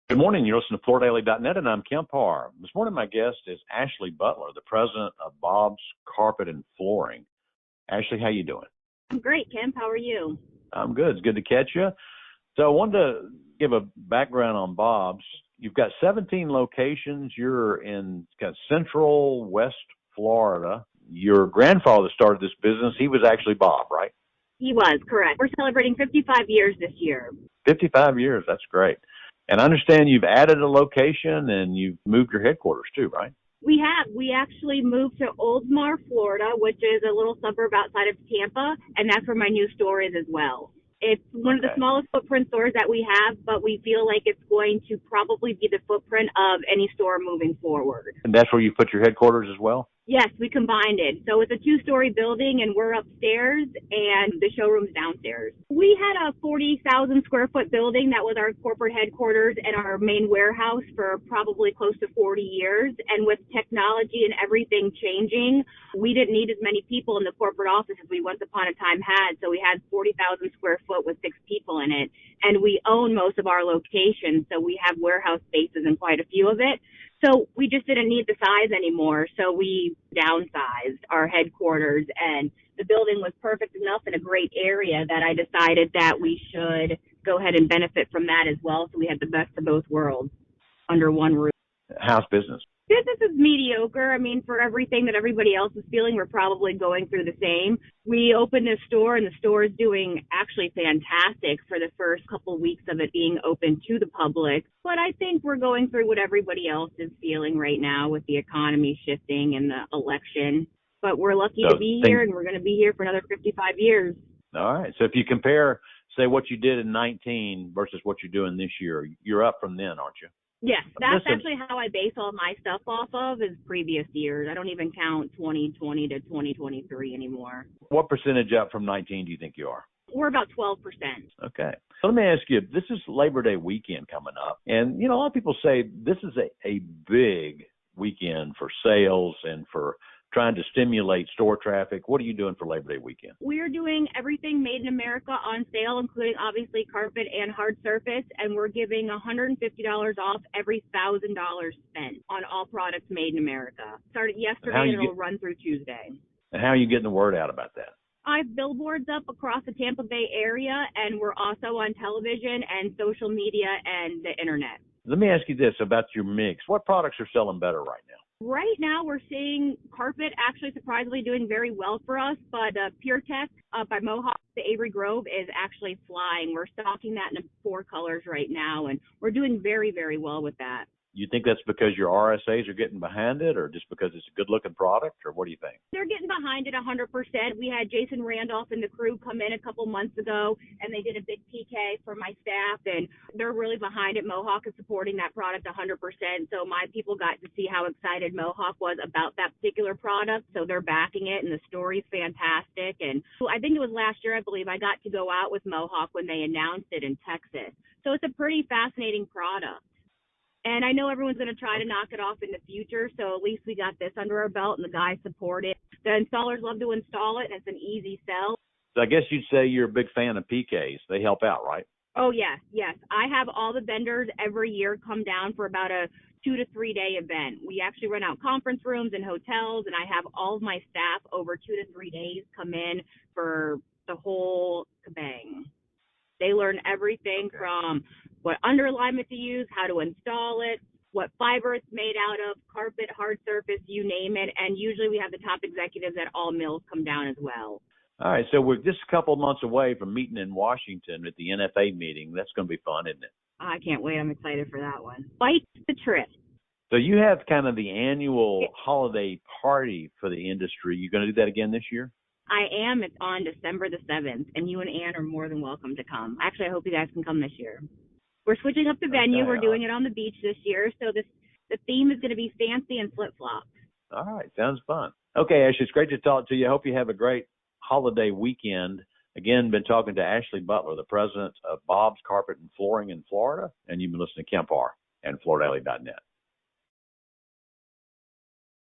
Good morning. You're listening to FloorDaily.net, and I'm Kemp Harr. This morning, my guest is Ashlie Butler, the president of Bob's Carpet and Flooring. Ashlie, how you doing? I'm great, Kemp. How are you? I'm good. It's good to catch you. So I wanted to give a background on Bob's. You've got 17 locations. You're in kind of central West Florida. Your grandfather started this business. He was actually Bob, right? He was, correct. We're celebrating 55 years this year. 55 years. That's great. And I understand you've added a location and you've moved your headquarters too, right? We have. We actually moved to Oldsmar, Florida, which is a little suburb outside of Tampa, and that's where my new store is as well. It's one of the smallest footprint stores that we have, but we feel like it's going to probably be the footprint of any store moving forward. And that's where you put your headquarters as well? Yes, we combined it. So it's a two-story building, and we're upstairs, and the showroom's downstairs. We had a 40,000 square foot building that was our corporate headquarters and our main warehouse for probably close to 40 years. And with technology and everything changing, we didn't need as many people in the corporate office as we once upon a time had. So we had 40,000 square foot with 6 people in it. And we own most of our locations, so we have warehouse spaces in quite a few of it. So we just didn't need the size anymore, so we downsized our headquarters, and the building was perfect enough in a great area that I decided that we should go ahead and benefit from that as well, so we had the best of both worlds under one roof. How's business? Business is mediocre. I mean, for everything that everybody else is feeling, we're probably going through the same. We opened a store, and the store is doing actually fantastic for the first couple of weeks of it being open to the public. But I think we're going through what everybody else is feeling right now with the economy shifting and the election. But we're lucky to be here, and we're going to be here for another 55 years. All right. So if you compare, say, what you did in 19 versus what you're doing this year, you're up from then, aren't you? Yes, that's actually how I base all my stuff off of is previous years. I don't even count 2020 to 2023 anymore. What percentage up from 19 do you think you are? We're about 12%. Okay. So let me ask you, this is Labor Day weekend coming up. And, you know, a lot of people say this is a big weekend for sales and for trying to stimulate store traffic. What are you doing for Labor Day weekend? We're doing everything made in America on sale, including obviously carpet and hard surface, and we're giving $150 off every $1,000 spent on all products made in America. Started yesterday and it'll run through Tuesday. And how are you getting the word out about that? I have billboards up across the Tampa Bay area, and we're also on television and social media and the internet. Let me ask you this about your mix. What products are selling better right now? Right now, we're seeing carpet actually surprisingly doing very well for us, but Pure Tech by Mohawk, the Avery Grove, is actually flying. We're stocking that in 4 colors right now, and we're doing very, very well with that. You think that's because your RSAs are getting behind it, or just because it's a good-looking product, or what do you think? They're getting behind it 100%. We had Jason Randolph and the crew come in a couple months ago, and they did a big PK for my staff, and they're really behind it. Mohawk is supporting that product 100%, so my people got to see how excited Mohawk was about that particular product, so they're backing it, and the story's fantastic. And I think it was last year, I believe, I got to go out with Mohawk when they announced it in Texas. So it's a pretty fascinating product. And I know everyone's going to try to knock it off in the future, so at least we got this under our belt, and the guys support it. The installers love to install it, and it's an easy sell. So I guess you'd say you're a big fan of PKs. They help out, right? Oh, yes, yes. I have all the vendors every year come down for about a 2 to 3 day event. We actually rent out conference rooms and hotels, and I have all of my staff over 2 to 3 days come in for the whole kabang. They learn everything from what underlayment to use, how to install it, what fiber it's made out of, carpet, hard surface, you name it. And usually we have the top executives at all mills come down as well. All right, so we're just a couple of months away from meeting in Washington at the NFA meeting. That's going to be fun, isn't it? I can't wait. I'm excited for that one. Fight the trip. So you have kind of the annual holiday party for the industry. You going to do that again this year? I am. It's on December the 7th, and you and Ann are more than welcome to come. Actually, I hope you guys can come this year. We're switching up the venue. We're doing it on the beach this year, so the theme is going to be fancy and flip-flops. All right. Sounds fun. Okay, Ashley, it's great to talk to you. I hope you have a great holiday weekend. Again, been talking to Ashlie Butler, the president of Bob's Carpet and Flooring in Florida, and you've been listening to Kemp Harr and FloorDaily.net.